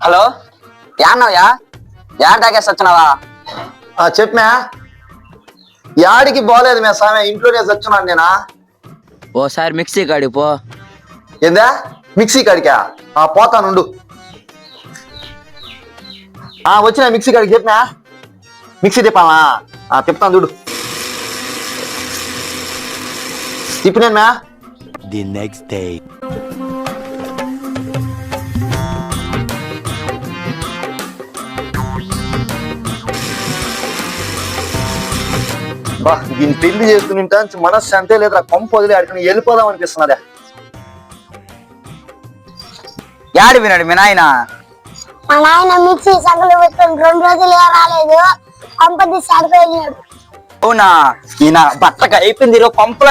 Hello యాన్నయ్యా add తాగేసి వచ్చినావా? చెప్పా యాడికి పోలేదు మే స్వామి, ఇంట్లోనే చచ్చున్నాను నేనా. ఓసారి మిక్సీ కాడికి పో. ఏందా మిక్సీ కాడికా? పోతానుండు. వచ్చిన మిక్సీ కాడికి చెప్పినా. మిక్సీ తిప్పాలా? తిప్పుతాను చూడు. తిప్పినా. The next day. దీన్ని పెళ్లి చేసుకుని మనస్సు అంతే లేదా, కొంప వదిలి అడిగి వెళ్ళిపోదాం అనిపిస్తున్నదే. యాడి వినాడు మీ నాయన? మా నాయన మిక్సీ సంగలు పెట్టుకుని 2 రోజులుగా రాలేదు, పంపది సరిపోయినాడు. అవునా? ఈయన బట్టక అయిపోయింది ఈరోజు పంపల.